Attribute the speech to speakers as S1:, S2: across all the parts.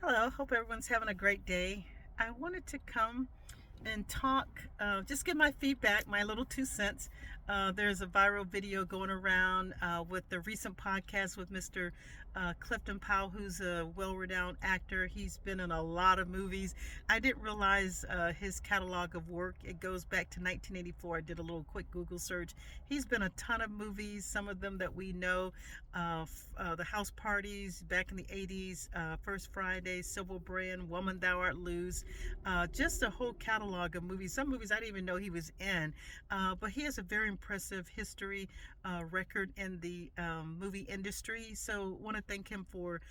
S1: Hello, hope everyone's having a great day. I wanted to come and talk, just give my feedback, my little 2 cents. There's a viral video going around with the recent podcast with Mr. Clifton Powell, who's a well renowned actor. He's been in a lot of movies. I didn't realize his catalog of work. It goes back to 1984. I did a little quick Google search. He's been a ton of movies, some of them that we know. The House Parties back in the 80s, First Friday, Civil Brand, Woman Thou Art Loose, just a whole catalog of movies. Some movies I didn't even know he was in, but he has a very impressive history record in the movie industry. So want to thank him for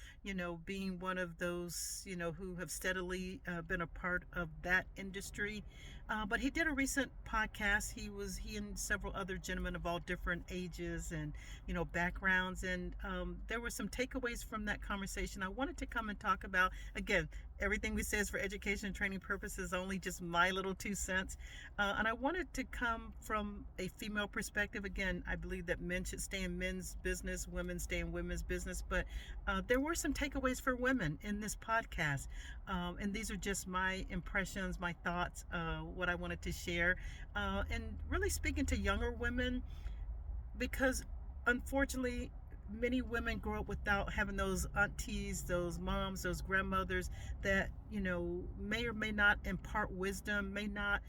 S1: being one of those who have steadily been a part of that industry. But he did a recent podcast. He and several other gentlemen of all different ages and backgrounds, and there were some takeaways from that conversation I wanted to come and talk about. Again, everything we say is for education and training purposes, only just my little 2 cents. And I wanted to come from a female perspective. Again, I believe that men should stay in men's business, women stay in women's business, but there were some takeaways for women in this podcast. And these are just my impressions, my thoughts, what I wanted to share. And really speaking to younger women, because unfortunately, many women grow up without having those aunties, those moms, those grandmothers that may or may not impart wisdom, may not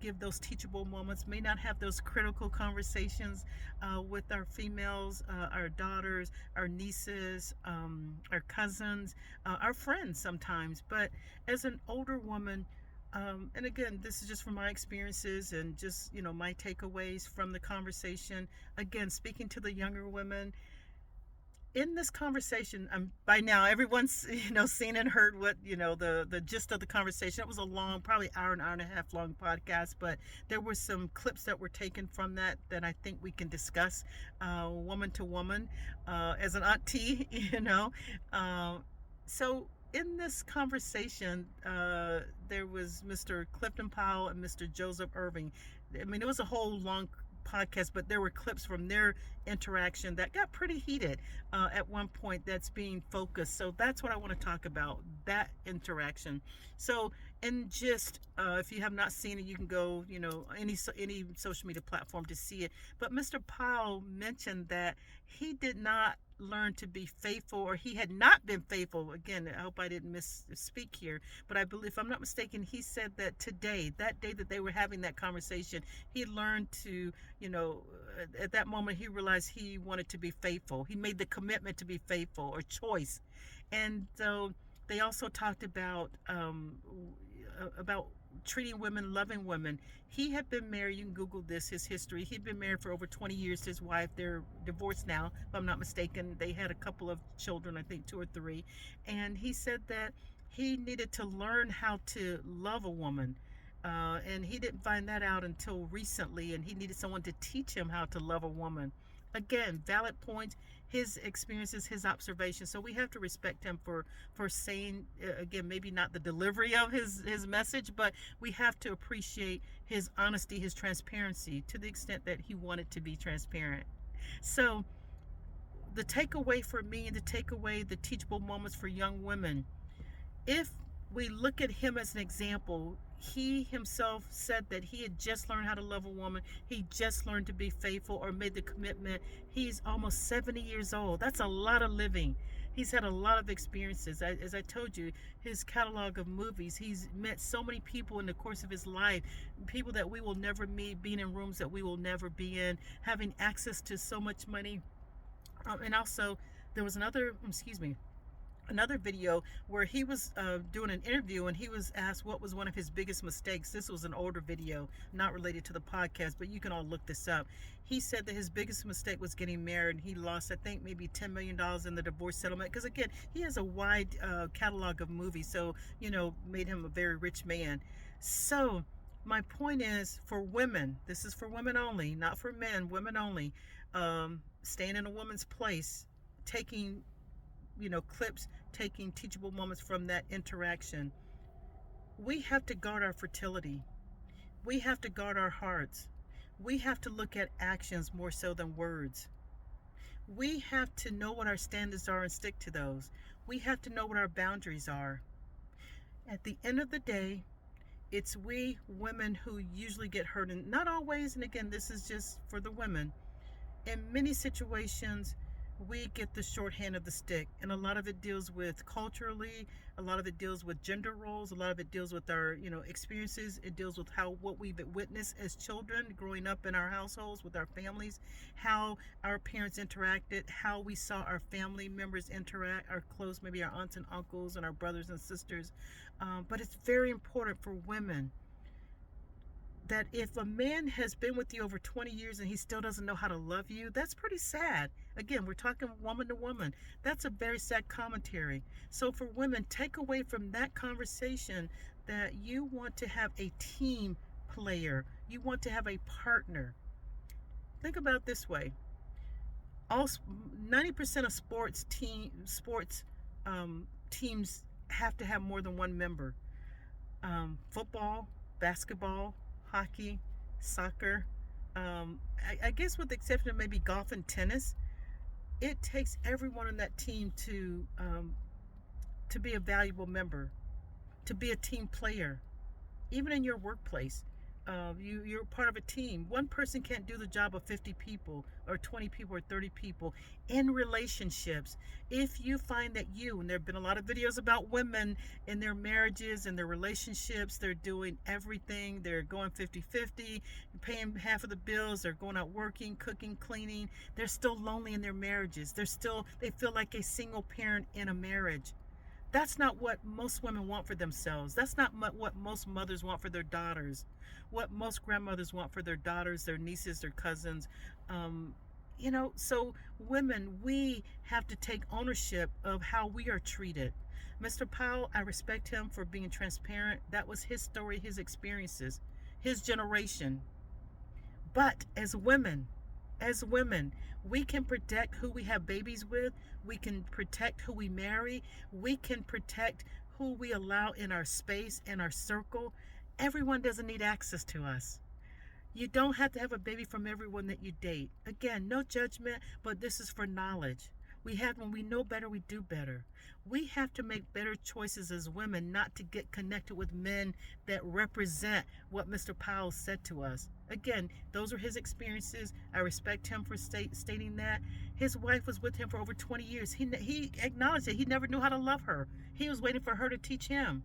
S1: give those teachable moments, may not have those critical conversations with our females, our daughters, our nieces, our cousins, our friends sometimes. But as an older woman, and again, this is just from my experiences and just my takeaways from the conversation. Again, speaking to the younger women in this conversation, by now everyone's seen and heard what the gist of the conversation. It was a long, probably hour and a half long podcast, but there were some clips that were taken from that I think we can discuss, woman to woman, as an auntie. So in this conversation, there was Mr. Clifton Powell and Mr. Joseph Irving. I mean, it was a whole long podcast, but there were clips from their interaction that got pretty heated at one point that's being focused. So that's what I want to talk about, that interaction. So, and just if you have not seen it, you can go, any social media platform to see it. But Mr. Powell mentioned that he did not learn to be faithful, or he had not been faithful. Again, I hope I didn't misspeak here, but I believe, if I'm not mistaken, he said that today, that day that they were having that conversation, he learned to, at that moment, he realized he wanted to be faithful. He made the commitment to be faithful, or choice. And so they also talked about treating women, loving women. He had been married, you can Google this, his history. He'd been married for over 20 years to his wife. They're divorced now, if I'm not mistaken. They had a couple of children, I think 2 or 3. And he said that he needed to learn how to love a woman. And he didn't find that out until recently, and he needed someone to teach him how to love a woman. Again, valid points, his experiences, his observations. So we have to respect him for saying, again, maybe not the delivery of his message, but we have to appreciate his honesty, his transparency, to the extent that he wanted to be transparent. So the takeaway for me, and the takeaway, the teachable moments for young women, if we look at him as an example, he himself said that he had just learned how to love a woman. He just learned to be faithful, or made the commitment. He's almost 70 years old. That's a lot of living. He's had a lot of experiences. As I told you, his catalog of movies, he's met so many people in the course of his life, people that we will never meet, being in rooms that we will never be in, having access to so much money. And also, there was another video where he was doing an interview, and he was asked what was one of his biggest mistakes. This was an older video, not related to the podcast, but you can all look this up. He said that his biggest mistake was getting married, and he lost, I think, maybe $10 million in the divorce settlement, because again, he has a wide catalog of movies, so made him a very rich man. So my point is, for women, this is for women only, not for men, women only, staying in a woman's place, taking clips, taking teachable moments from that interaction. We have to guard our fertility. We have to guard our hearts. We have to look at actions more so than words. We have to know what our standards are and stick to those. We have to know what our boundaries are. At the end of the day, it's we women who usually get hurt, and not always, and again, this is just for the women. In many situations, we get the shorthand of the stick, and a lot of it deals with culturally, a lot of it deals with gender roles, a lot of it deals with our experiences. It deals with how what we've witnessed as children growing up in our households with our families, how our parents interacted, how we saw our family members interact, our close, maybe our aunts and uncles and our brothers and sisters. But it's very important for women that if a man has been with you over 20 years and he still doesn't know how to love you, that's pretty sad. Again, we're talking woman to woman. That's a very sad commentary. So for women, take away from that conversation that you want to have a team player. You want to have a partner. Think about it this way. All 90% of teams have to have more than one member. Football, basketball, hockey, soccer, I guess with the exception of maybe golf and tennis, it takes everyone on that team to be a valuable member, to be a team player. Even in your workplace, you're part of a team. One person can't do the job of 50 people or 20 people or 30 people. In relationships, if you find that and there have been a lot of videos about women in their marriages and their relationships, they're doing everything, they're going 50-50, paying half of the bills, they're going out working, cooking, cleaning, they're still lonely in their marriages, they feel like a single parent in a marriage. That's not what most women want for themselves. That's not what most mothers want for their daughters, what most grandmothers want for their daughters, their nieces, their cousins. So women, we have to take ownership of how we are treated. Mr. Powell, I respect him for being transparent. That was his story, his experiences, his generation. But as women, we can protect who we have babies with. We can protect who we marry. We can protect who we allow in our space, in our circle. Everyone doesn't need access to us. You don't have to have a baby from everyone that you date. Again, no judgment, but this is for knowledge. When we know better, we do better. We have to make better choices as women, not to get connected with men that represent what Mr. Powell said to us. Again, those are his experiences. I respect him for stating that. His wife was with him for over 20 years. He acknowledged that he never knew how to love her. He was waiting for her to teach him.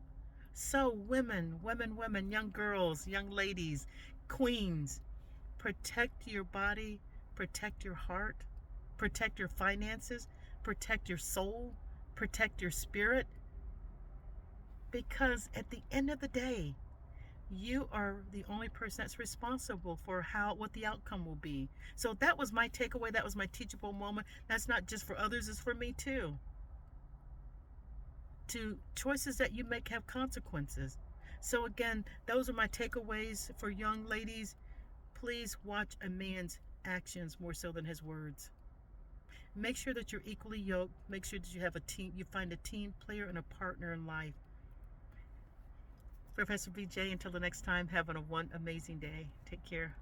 S1: So women, young girls, young ladies, queens, protect your body, protect your heart, protect your finances, protect your soul, protect your spirit. Because at the end of the day, you are the only person that's responsible for what the outcome will be. So that was my takeaway. That was my teachable moment. That's not just for others, it's for me too. Choices that you make have consequences. So again, those are my takeaways for young ladies. Please watch a man's actions more so than his words. Make sure that you're equally yoked. Make sure that you have a team. You find a team player and a partner in life. Professor BJ, until the next time, have one amazing day. Take care.